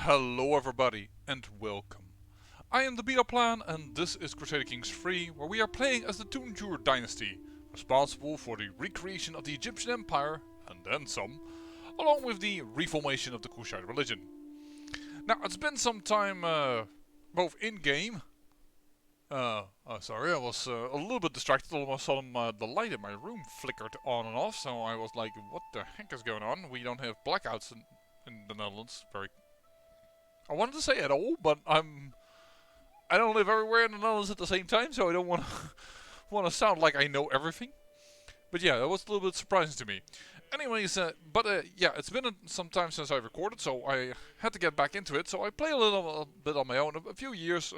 Hello everybody and welcome. I am the Beta Plan and this is Crusader Kings 3 where we are playing as the Tunjur dynasty, responsible for the recreation of the Egyptian Empire and then some, along with the reformation of the Kushite religion. Now it's been some time both in-game, sorry, I was a little bit distracted. All of a sudden the light in my room flickered on and off, so I was like, what the heck is going on? We don't have blackouts in the Netherlands. I wanted to say at all, but I don't live everywhere in the Netherlands at the same time, so I don't want to want to sound like I know everything. But yeah, that was a little bit surprising to me. Anyways, yeah, it's been some time since I recorded, so I had to get back into it. So I play a little bit on my own, a few years,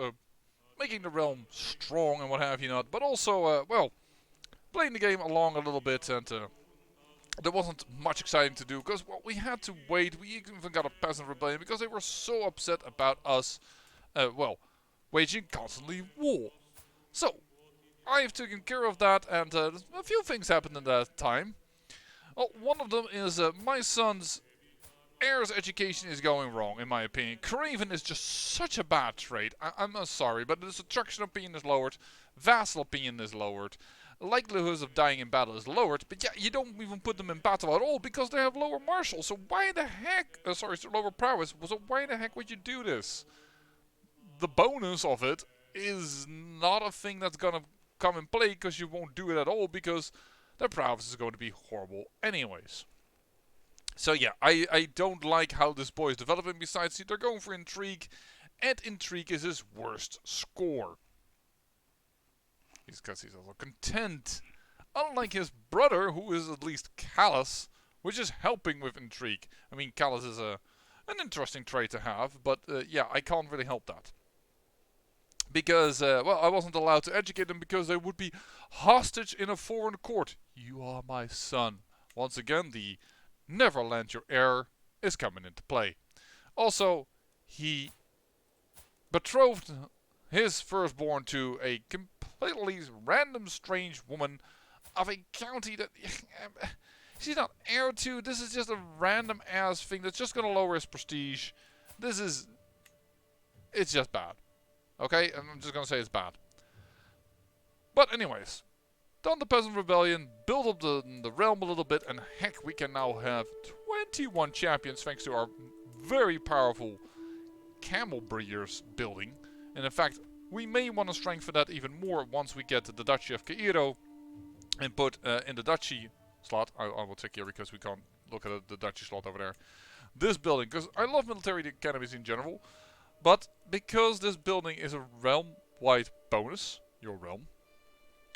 making the realm strong and what have you not. But also, well, playing the game along a little bit, and there wasn't much exciting to do because well, we had to wait. We even got a peasant rebellion because they were so upset about us, well, waging constantly war. So I've taken care of that, and a few things happened in that time. Well, one of them is my son's heir's education is going wrong, in my opinion. Craven is just such a bad trait. I'm sorry, but his attraction opinion is lowered, vassal opinion is lowered, likelihoods of dying in battle is lowered, but yeah, you don't even put them in battle at all because they have lower martial. So why the heck, lower prowess, so why the heck would you do this? The bonus of it is not a thing that's gonna come in play because you won't do it at all because their prowess is going to be horrible anyways. So yeah, I don't like how this boy is developing. Besides, they're going for intrigue, and intrigue is his worst score. Because he's also content. Unlike his brother, who is at least callous, which is helping with intrigue. I mean, callous is an interesting trait to have, but yeah, I can't really help that. Because, well, I wasn't allowed to educate them because they would be hostage in a foreign court. You are my son. Once again, the never lend your heir is coming into play. Also, he betrothed his firstborn to a completely random, strange woman of a county that she's not heir to. This is just a random ass thing that's just gonna lower his prestige. It's just bad. Okay, I'm just gonna say it's bad. But anyways, done the peasant rebellion, build up the realm a little bit, and heck, we can now have 21 champions thanks to our very powerful camel breeders building. And in fact, we may want to strengthen that even more once we get the Duchy of Cairo and put in the Duchy slot. I will check here because we can't look at the Duchy slot over there. This building, because I love military academies in general, but because this building is a realm-wide bonus, your realm,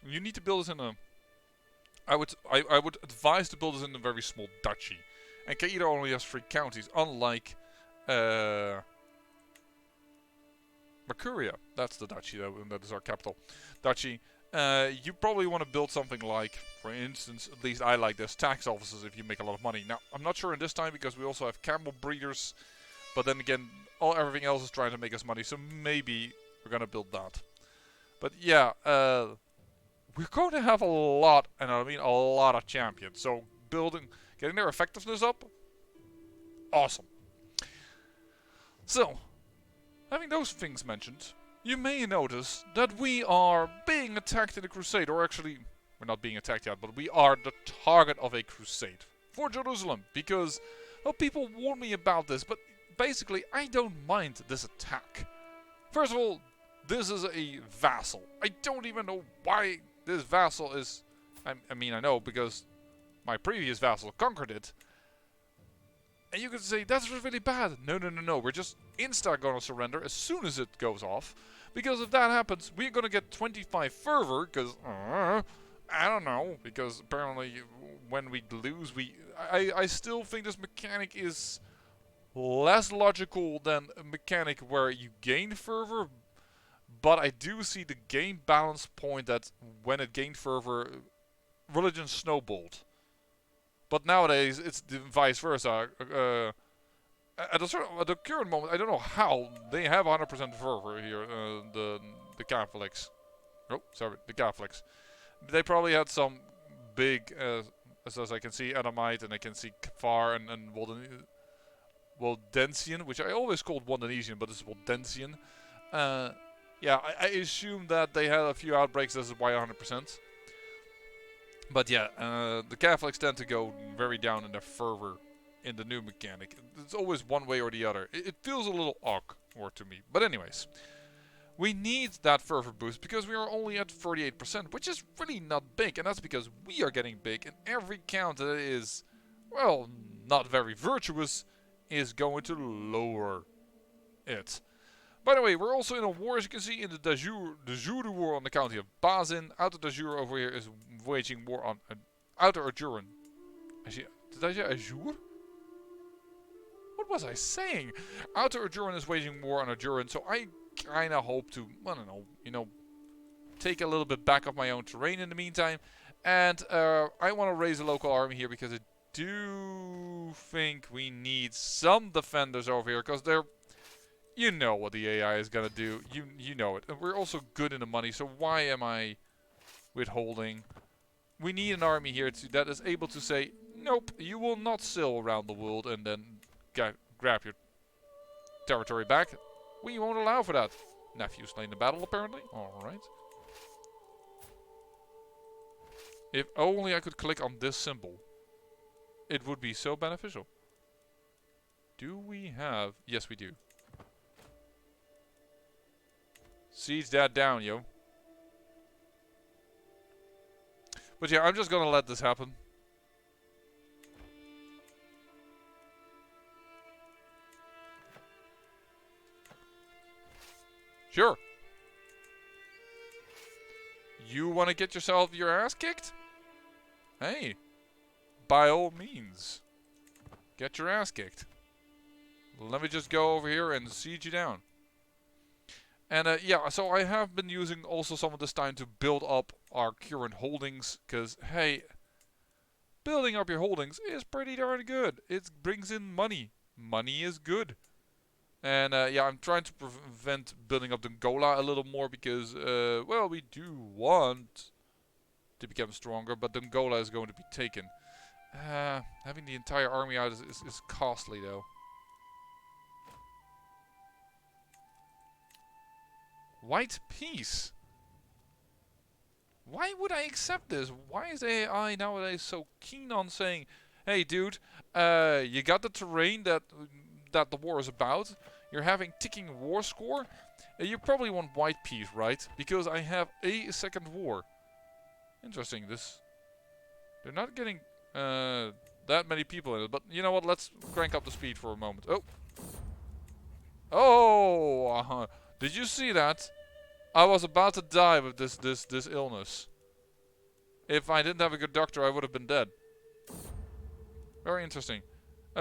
you need to build this in a... I would advise to build this in a very small duchy. And Cairo only has 3 counties, unlike Mercuria. That's the duchy, that is our capital. Duchy. You probably want to build something like, for instance, at least I like this, tax offices if you make a lot of money. Now, I'm not sure in this time because we also have camel breeders, but then again, everything else is trying to make us money, so maybe we're gonna build that. But yeah, we're going to have a lot, and I mean a lot of champions. So getting their effectiveness up, awesome. So, having those things mentioned, you may notice that we are being attacked in a crusade, or actually, we're not being attacked yet, but we are the target of a crusade for Jerusalem, because, well, people warn me about this, but basically, I don't mind this attack. First of all, this is a vassal. I don't even know why this vassal is... I mean, I know, because my previous vassal conquered it. And you could say, that's really bad. No. We're just insta gonna surrender as soon as it goes off. Because if that happens, we're gonna get 25 fervor, because... I don't know, because apparently when we lose, I still think this mechanic is less logical than a mechanic where you gain fervor, but I do see the game balance point that when it gained fervor, religion snowballed. But nowadays, it's the vice versa. At the current moment, I don't know how they have 100% fervor here, the Catholics. Oh, sorry, the Catholics. They probably had some big, as I can see, Adamite, and I can see Kfar and Walden. Waldensian, which I always called Wandonesian, but it's Waldensian. Yeah, I assume that they had a few outbreaks, this is why 100%. But yeah, the Catholics tend to go very down in their fervor in the new mechanic. It's always one way or the other. It feels a little awkward to me. But anyways, we need that fervor boost because we are only at 38%, which is really not big. And that's because we are getting big, and every count that is, well, not very virtuous is going to lower it. By the way, we're also in a war, as you can see, in the Dajuru war on the county of Bazin. Outer Dajur over here is waging war on Outer Ajuran. Did I say Azure? What was I saying? Outer Ajuran is waging war on Ajuran, so I kind of hope to, I don't know, you know, take a little bit back of my own terrain in the meantime. And I want to raise a local army here because I do think we need some defenders over here because they're, you know what the AI is gonna do. You know it. And we're also good in the money, so why am I withholding? We need an army here that is able to say, nope, you will not sail around the world and then grab your territory back. We won't allow for that. Nephew slain the battle, apparently. Alright. If only I could click on this symbol. It would be so beneficial. Do we have... Yes, we do. Siege that down, yo. But yeah, I'm just gonna let this happen. Sure. You wanna get yourself your ass kicked? Hey. By all means. Get your ass kicked. Let me just go over here and siege you down. And yeah, so I have been using also some of this time to build up our current holdings. Because, hey, building up your holdings is pretty darn good. It brings in money. Money is good. And yeah, I'm trying to prevent building up Dongola a little more. Because, well, we do want to become stronger. But Dongola is going to be taken. Having the entire army out is costly, though. White peace. Why would I accept this? Why is AI nowadays so keen on saying, hey dude, you got the terrain that the war is about. You're having ticking war score. You probably want white peace, right? Because I have a second war. Interesting. They're not getting that many people in it. But you know what? Let's crank up the speed for a moment. Oh. Oh. Did you see that? I was about to die with this illness. If I didn't have a good doctor, I would have been dead. Very interesting.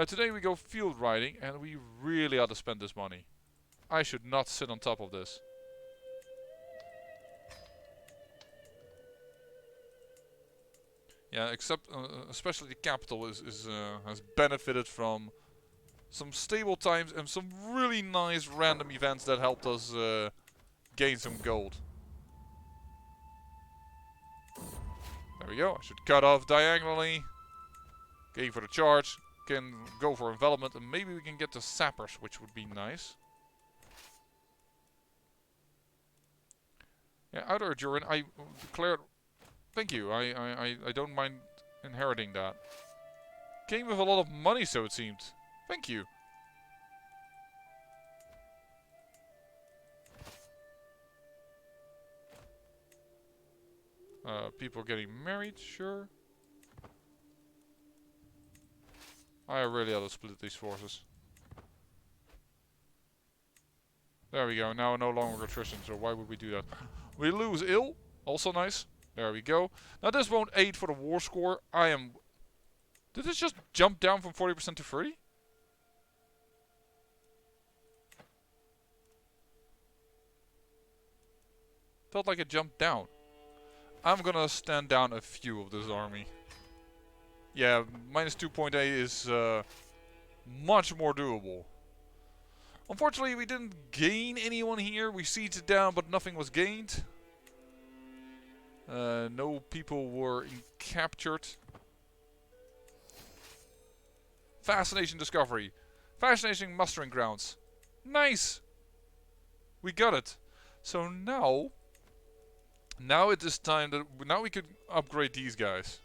Today we go field riding, and we really ought to spend this money. I should not sit on top of this. Yeah, except especially the capital has benefited from some stable times and some really nice random events that helped us gain some gold. There we go. I should cut off diagonally. Okay, for the charge. Can go for envelopment, and maybe we can get the sappers, which would be nice. Yeah, Outer Ajuran, I declared... Thank you, I don't mind inheriting that. Came with a lot of money, so it seemed. Thank you. People getting married, sure. I really ought to split these forces. There we go, now no longer attrition, so why would we do that? We lose ill, also nice. There we go. Now this won't aid for the war score. Did this just jump down from 40% to 30%? Felt like it jumped down. I'm gonna stand down a few of this army. Yeah, minus 2.8 is much more doable. Unfortunately, we didn't gain anyone here. We sieged it down, but nothing was gained. No people were captured. Fascination discovery. Fascinating mustering grounds. Nice! We got it. So now it is time that now we could upgrade these guys.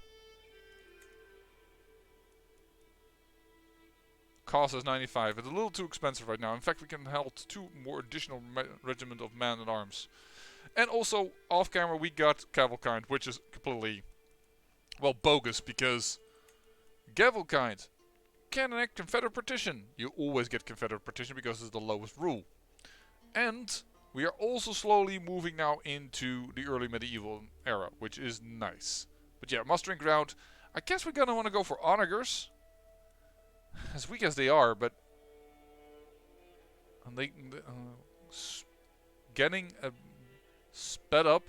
Cost us 95. It's a little too expensive right now. In fact, we can hold 2 more additional regiment of man at arms. And also, off camera, we got Cavalkind, which is completely, well, bogus, because Cavalkind can enact Confederate partition. You always get Confederate partition because it's the lowest rule. And we are also slowly moving now into the early medieval era, which is nice. But yeah, mustering ground. I guess we're gonna want to go for onagers. As weak as they are, but getting a sped up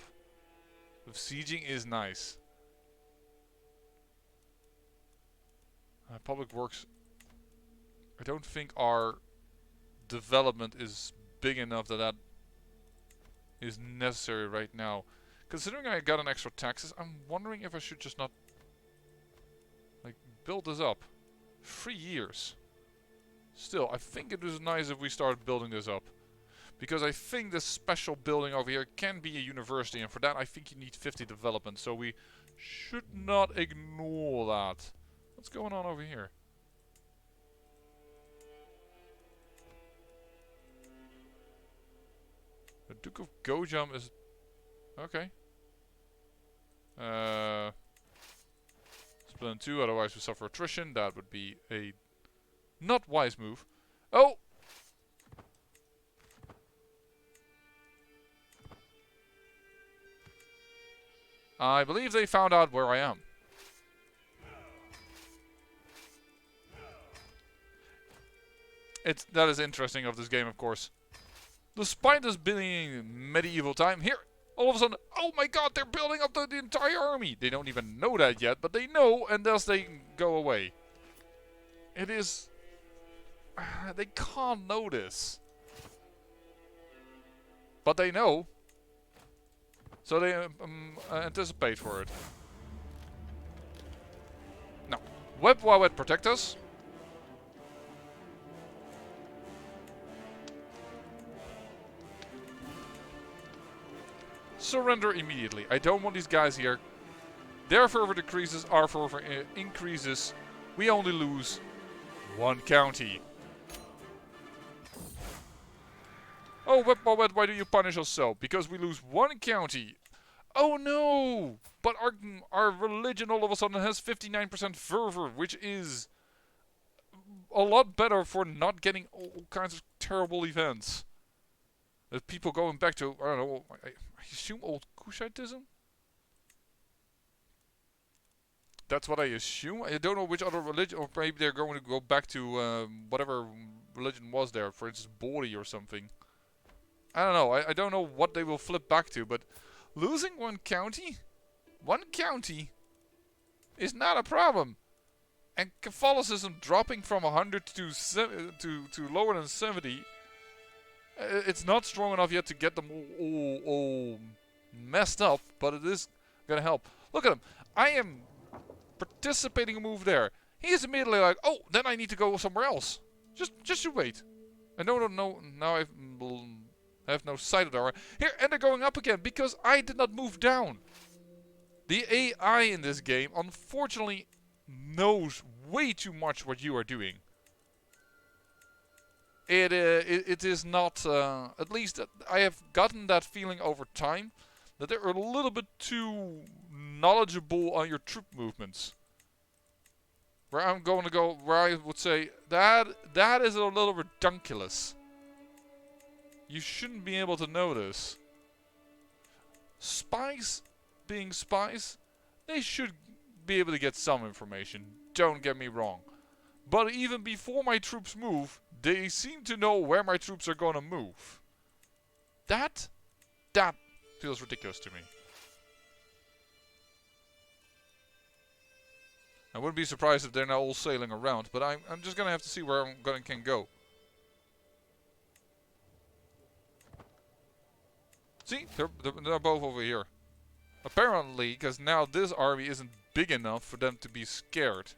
of sieging is nice. Public works. I don't think our development is big enough that is necessary right now. Considering I got an extra taxes, I'm wondering if I should just not build this up. 3 years. Still, I think it is nice if we start building this up. Because I think this special building over here can be a university, and for that I think you need 50 development, so we should not ignore that. What's going on over here? The Duke of Gojam is... okay. Split in 2, otherwise we suffer attrition. That would be a not wise move. Oh! I believe they found out where I am. That is interesting of this game, of course. Despite this being medieval time, here, all of a sudden, oh my god, they're building up the entire army. They don't even know that yet, but they know, and thus they go away. It is... they can't know this. But they know. So they anticipate for it. Now, web while it protect us. Surrender immediately. I don't want these guys here. Their fervor decreases, our fervor increases. We only lose 1 county. Oh, why do you punish us so? Because we lose 1 county. Oh no! But our religion all of a sudden has 59% fervor, which is a lot better for not getting all kinds of terrible events. People going back to, I don't know, I assume old Kushitism? That's what I assume. I don't know which other religion, or maybe they're going to go back to whatever religion was there, for instance, Bodhi or something. I don't know. I don't know what they will flip back to, but losing 1 county? 1 county is not a problem. And Catholicism dropping from 100 to lower than 70, it's not strong enough yet to get them all messed up, but it is going to help. Look at him. I am participating in a move there. He is immediately like, oh, then I need to go somewhere else. Just you wait. I no, now I have no sight of the here, and they're going up again because I did not move down. The AI in this game, unfortunately, knows way too much what you are doing. It is not, at least I have gotten that feeling over time, that they're a little bit too knowledgeable on your troop movements. Where I'm going to go, where I would say, that is a little redunculous. You shouldn't be able to know this. Spies, being spies, they should be able to get some information. Don't get me wrong. But even before my troops move, they seem to know where my troops are going to move. That feels ridiculous to me. I wouldn't be surprised if they're now all sailing around, but I'm just going to have to see where can go. See, they're both over here. Apparently, because now this army isn't big enough for them to be scared.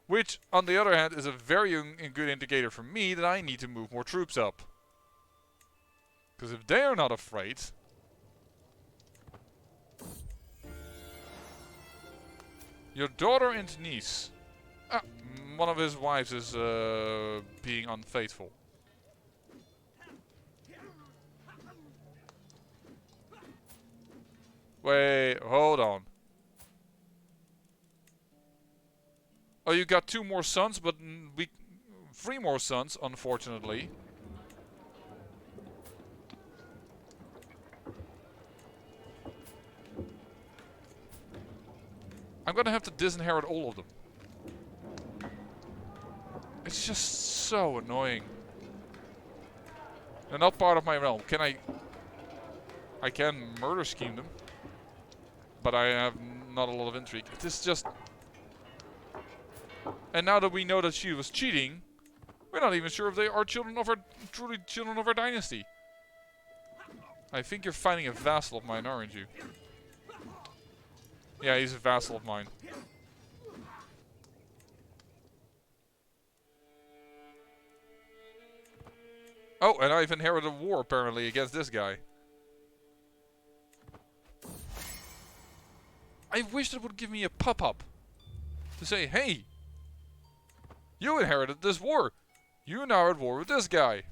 Which, on the other hand, is a very good indicator for me that I need to move more troops up. Because if they are not afraid... Your daughter and niece. Ah, one of his wives is being unfaithful. Wait, hold on. Oh, you got 2 more sons, but 3 more sons, unfortunately. I'm gonna have to disinherit all of them. It's just so annoying. They're not part of my realm. Can I can murder scheme them. But I have not a lot of intrigue. It is just... And now that we know that she was cheating, we're not even sure if they are children of our... truly children of our dynasty. I think you're finding a vassal of mine, aren't you? Yeah, he's a vassal of mine. Oh, and I've inherited a war, apparently, against this guy. I wish it would give me a pop-up. To say, hey! You inherited this war! You now are at war with this guy!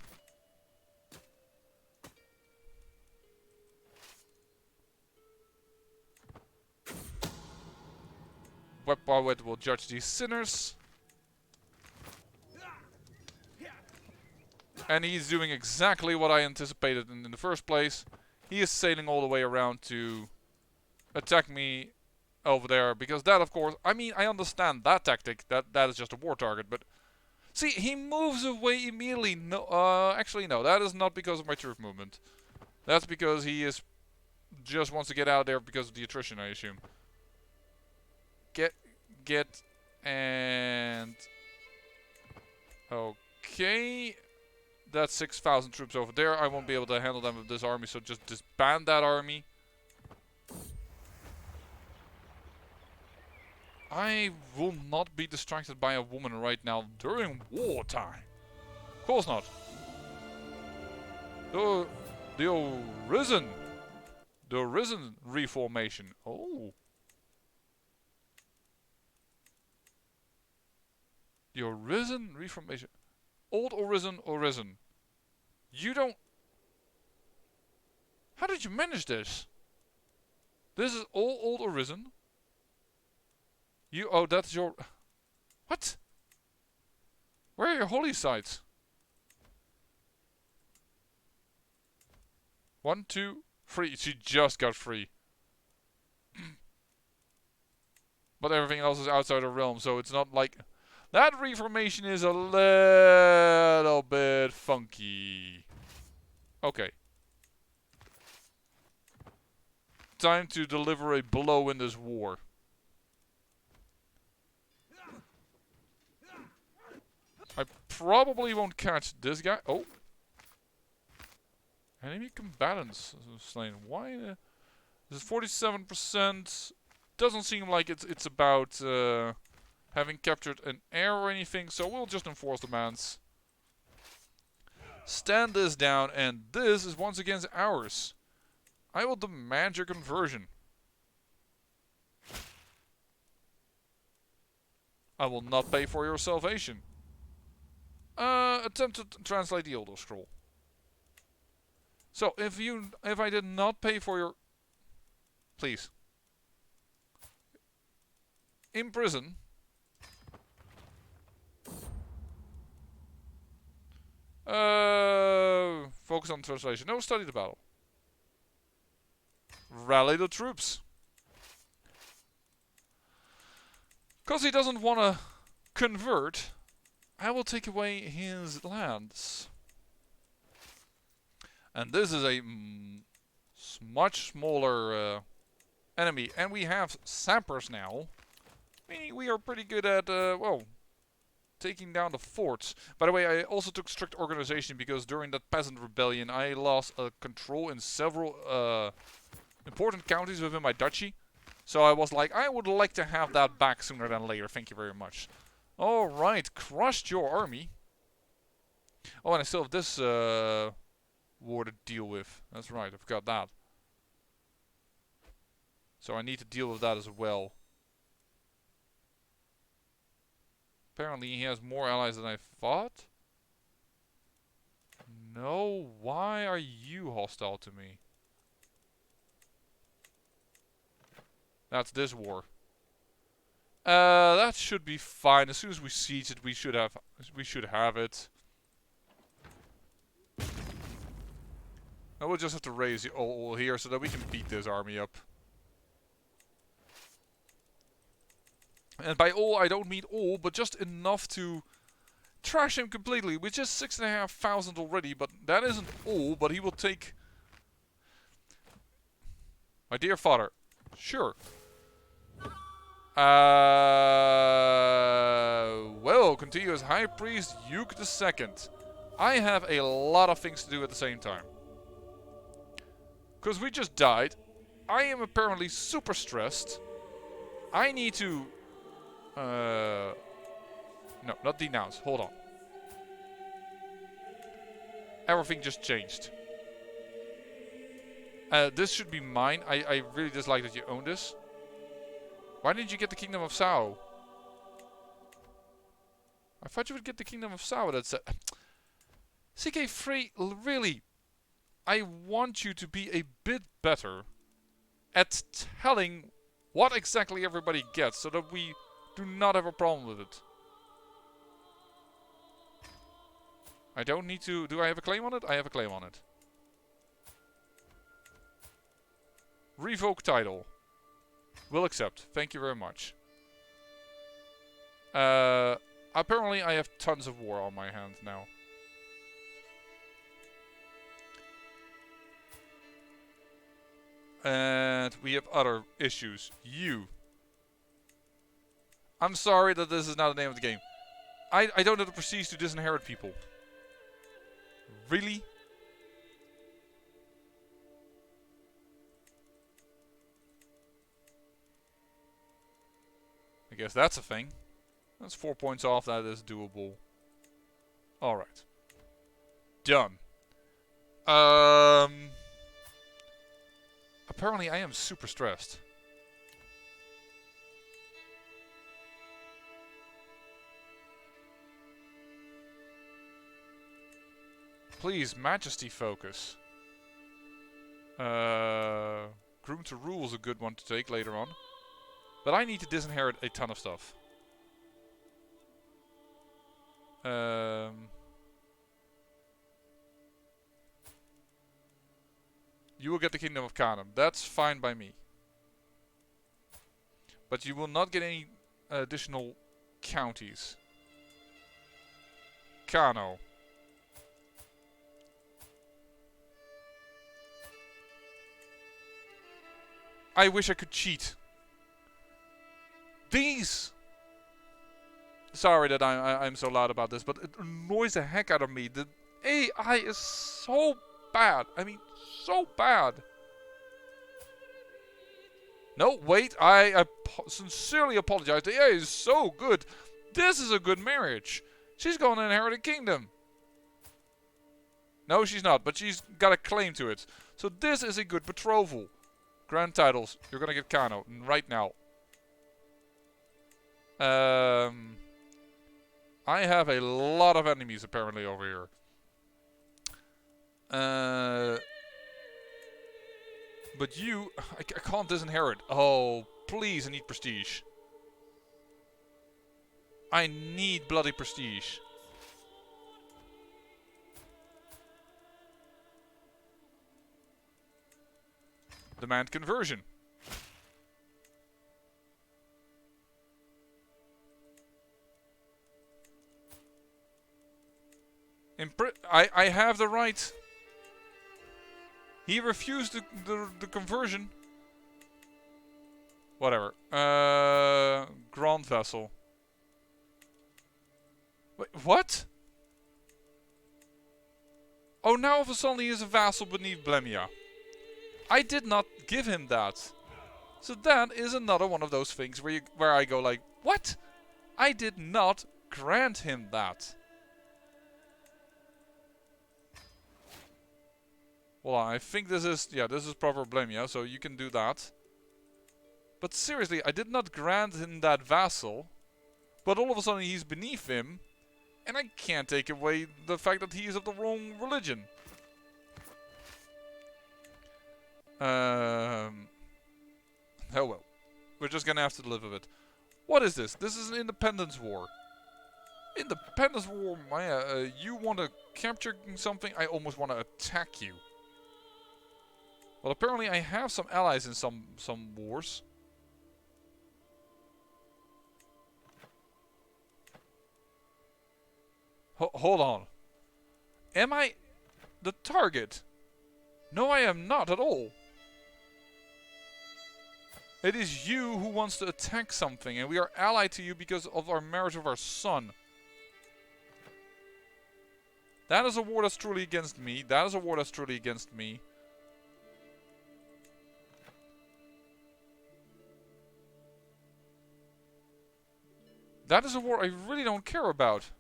Wet will judge these sinners. And he's doing exactly what I anticipated in the first place. He is sailing all the way around to attack me over there. Because that, of course, I mean, I understand that tactic. That is just a war target. But see, he moves away immediately. No, actually, no. That is not because of my troop movement. That's because he is just wants to get out of there because of the attrition, I assume. Get, and... Okay. That's 6,000 troops over there. I won't be able to handle them with this army, so just disband that army. I will not be distracted by a woman right now during wartime. Of course not. The Arisen. The Arisen reformation. Oh. The Arisen reformation. Old Arisen, Arisen. You don't... How did you manage this? This is all Old Arisen? You... Oh, that's your... What? Where are your holy sites? 1, 2, 3. She just got 3. But everything else is outside her realm, so it's not like... That reformation is a little bit funky. Okay. Time to deliver a blow in this war. I probably won't catch this guy. Oh. Enemy combatants slain. Why? This is 47%. Doesn't seem like it's about... having captured an heir or anything, so we'll just enforce demands. Stand this down, and this is once again ours. I will demand your conversion. I will not pay for your salvation. Attempt to translate the Elder Scroll. So, if I did not pay for your... Please. Imprison. Focus on translation. No, study the battle. Rally the troops. Because he doesn't want to convert, I will take away his lands. And this is a much smaller enemy. And we have sappers now. Meaning we are pretty good at, well... taking down the forts. By the way, I also took strict organization because during that peasant rebellion I lost control in several important counties within my duchy. So I was like, I would like to have that back sooner than later. Thank you very much. Alright, crushed your army. Oh, and I still have this war to deal with. That's right, I forgot that. So I need to deal with that as well. Apparently he has more allies than I thought. No, why are you hostile to me? That's this war. That should be fine. As soon as we siege it, we should have it. Now we'll just have to raise the all here so that we can beat this army up. And by all, I don't mean all, but just enough to trash him completely. With just 6,500 already, but that isn't all. But he will take... My dear father. Sure. Well, continue as High Priest Yuke II. I have a lot of things to do at the same time. Because we just died. I am apparently super stressed. I need to... no, not denounce. Hold on. Everything just changed. This should be mine. I really dislike that you own this. Why didn't you get the Kingdom of Sao? I thought you would get the Kingdom of Sao. That's CK3, really. I want you to be a bit better at telling what exactly everybody gets, so that we do not have a problem with it. I don't need to... Do I have a claim on it? I have a claim on it. Revoke title. Will accept. Thank you very much. Apparently I have tons of war on my hands now. And we have other issues. You. I'm sorry that this is not the name of the game. I don't have the prestige to disinherit people. Really? I guess that's a thing. That's 4 points off. That is doable. Alright. Done. Apparently I am super stressed. Please, Majesty focus. Groom to Rule is a good one to take later on. But I need to disinherit a ton of stuff. You will get the Kingdom of Kanem. That's fine by me. But you will not get any additional counties. Kano. I wish I could cheat. These... Sorry that I'm so loud about this, but it annoys the heck out of me. The AI is so bad. I mean, so bad. No, wait. I sincerely apologize. The AI is so good. This is a good marriage. She's going to inherit a kingdom. No, she's not, but she's got a claim to it. So this is a good betrothal. Grand titles. You're going to get Kano right now. I have a lot of enemies apparently over here. But you... I can't disinherit. Oh, please, I need prestige. I need bloody prestige. Demand conversion. I have the right. He refused the conversion. Whatever. Grand Vessel. Wait, what? Oh, now all of a sudden he is a vassal beneath Blemia. I did not give him that. So that is another one of those things where I go like, what? I did not grant him that. Well, I think this is, yeah, this is proper blame, yeah, so you can do that. But seriously, I did not grant him that vassal. But all of a sudden he's beneath him. And I can't take away the fact that he is of the wrong religion. Oh well. We're just gonna have to live with it. What is this? This is an independence war. Independence war, Maya. You want to capture something? I almost want to attack you. Well, apparently I have some allies in some wars. Hold on. Am I the target? No, I am not at all. It is you who wants to attack something, and we are allied to you because of our marriage of our son. That is a war that's truly against me. That is a war that's truly against me. That is a war I really don't care about.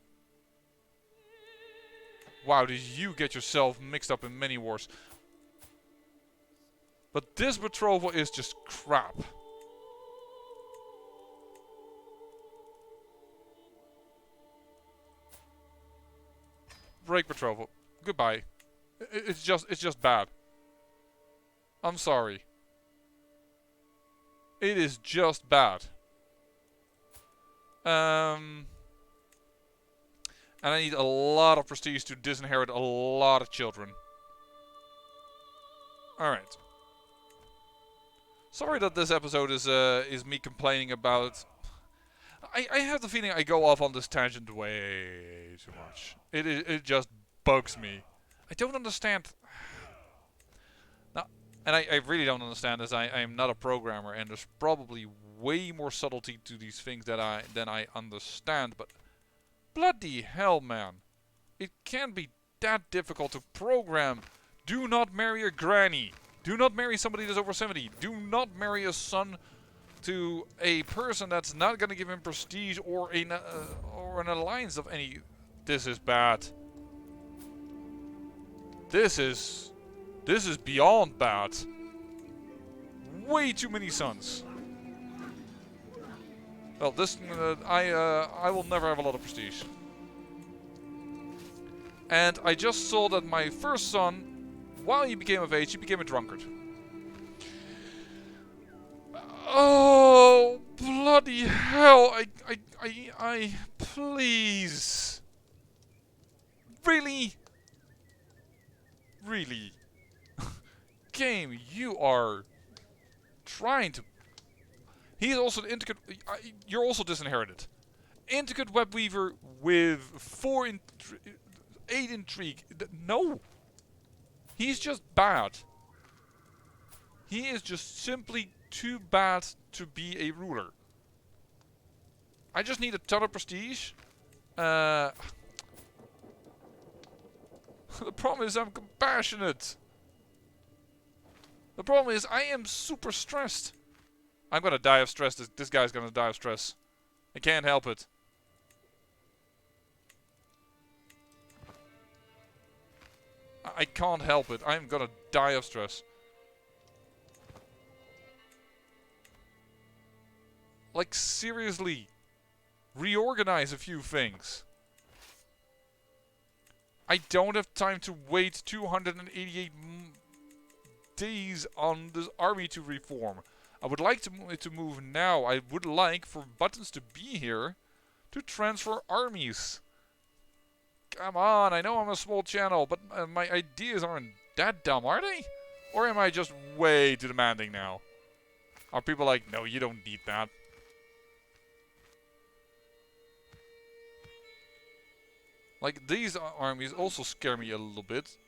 Wow, did you get yourself mixed up in many wars. But this betrothal is just crap. Break betrothal. Goodbye. It's just bad. I'm sorry. It is just bad. And I need a lot of prestige to disinherit a lot of children. Alright. Sorry that this episode is me complaining about... I have the feeling I go off on this tangent way too much. It just bugs me. I don't understand... Now, and I really don't understand this. I am not a programmer, and there's probably way more subtlety to these things than I understand, but... Bloody hell, man. It can't be that difficult to program. Do not marry a granny. Do not marry somebody that's over 70. Do not marry a son to a person that's not going to give him prestige or an alliance of any... This is bad. This is beyond bad. Way too many sons. Well, this I will never have a lot of prestige. And I just saw that my first son, while he became of age, he became a drunkard. Oh, bloody hell! I please. Really? Really? Game, you are trying to... He's also the intricate... You're also disinherited. Intricate web weaver with 8 intrigue. No! He's just bad. He is just simply too bad to be a ruler. I just need a ton of prestige. The problem is I'm compassionate. The problem is I am super stressed. I'm gonna die of stress. This guy's gonna die of stress. I can't help it. I can't help it. I'm gonna die of stress. Like, seriously. Reorganize a few things. I don't have time to wait 288 days on this army to reform. I would like to move now. I would like for Buttons to be here to transfer armies. Come on, I know I'm a small channel, but my ideas aren't that dumb, are they? Or am I just way too demanding now? Are people like, no, you don't need that? Like, these armies also scare me a little bit.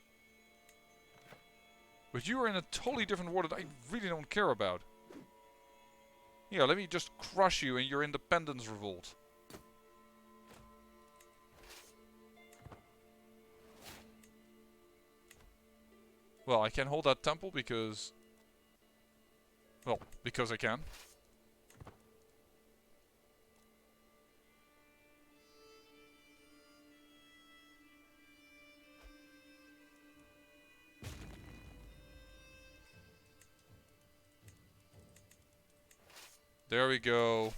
But you are in a totally different war that I really don't care about. Yeah, let me just crush you in your independence revolt. Well, I can hold that temple because... Well, because I can. There we go.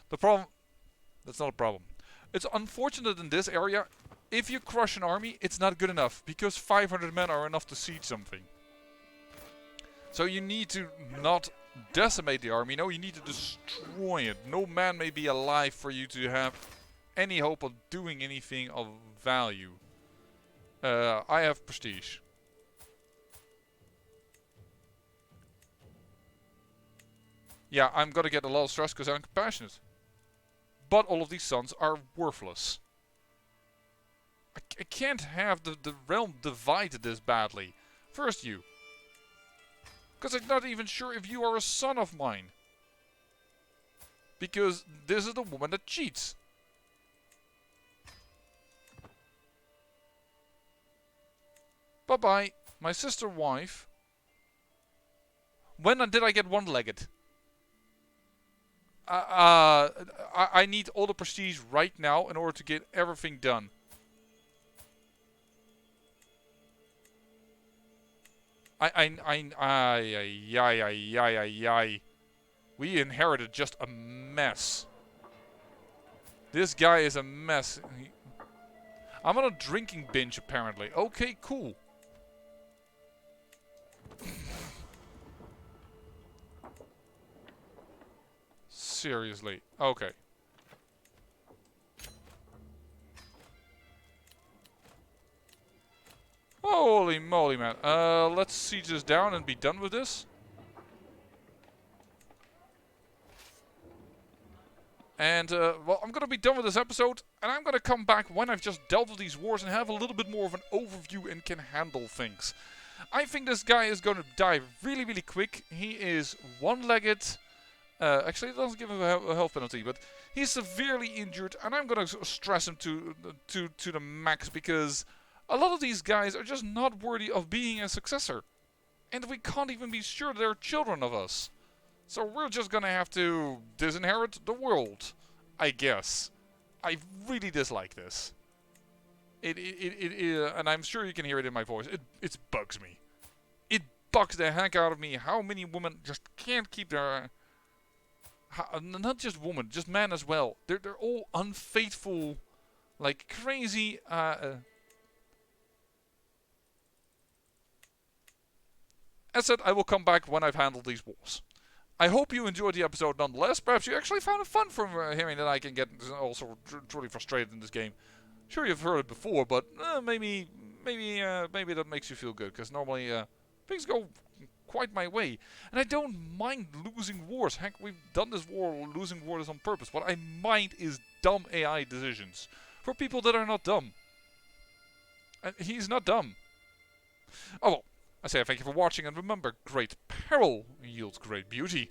The problem... That's not a problem. It's unfortunate in this area, if you crush an army, it's not good enough. Because 500 men are enough to siege something. So you need to not decimate the army. No, you need to destroy it. No man may be alive for you to have any hope of doing anything of value. I have prestige. Yeah, I'm gonna get a lot of stress because I'm compassionate. But all of these sons are worthless. I can't have the realm divided this badly. First you. Because I'm not even sure if you are a son of mine. Because this is the woman that cheats. Bye-bye. My sister wife. When did I get one-legged? I need all the prestige right now in order to get everything done. We inherited just a mess. This guy is a mess. I'm on a drinking binge apparently. Okay, cool. Seriously. Okay. Holy moly, man. Let's siege this down and be done with this. And, well, I'm gonna be done with this episode. And I'm gonna come back when I've just dealt with these wars and have a little bit more of an overview and can handle things. I think this guy is gonna die really, really quick. He is one-legged. Actually, it doesn't give him a health penalty, but he's severely injured, and I'm gonna stress him to the max because a lot of these guys are just not worthy of being a successor, and we can't even be sure they're children of us. So we're just gonna have to disinherit the world, I guess. I really dislike this. And I'm sure you can hear it in my voice. It bugs me. It bugs the heck out of me how many women just can't keep their. Not just women, just men as well. They're all unfaithful, like crazy. As said, I will come back when I've handled these wars. I hope you enjoyed the episode nonetheless. Perhaps you actually found it fun from hearing that I can get also truly frustrated in this game. Sure, you've heard it before, but maybe that makes you feel good, because normally things go quite my way. And I don't mind losing wars. Heck, we've done this war, losing wars on purpose. What I mind is dumb AI decisions. For people that are not dumb. And he's not dumb. Oh well, I say thank you for watching, and remember, great peril yields great beauty.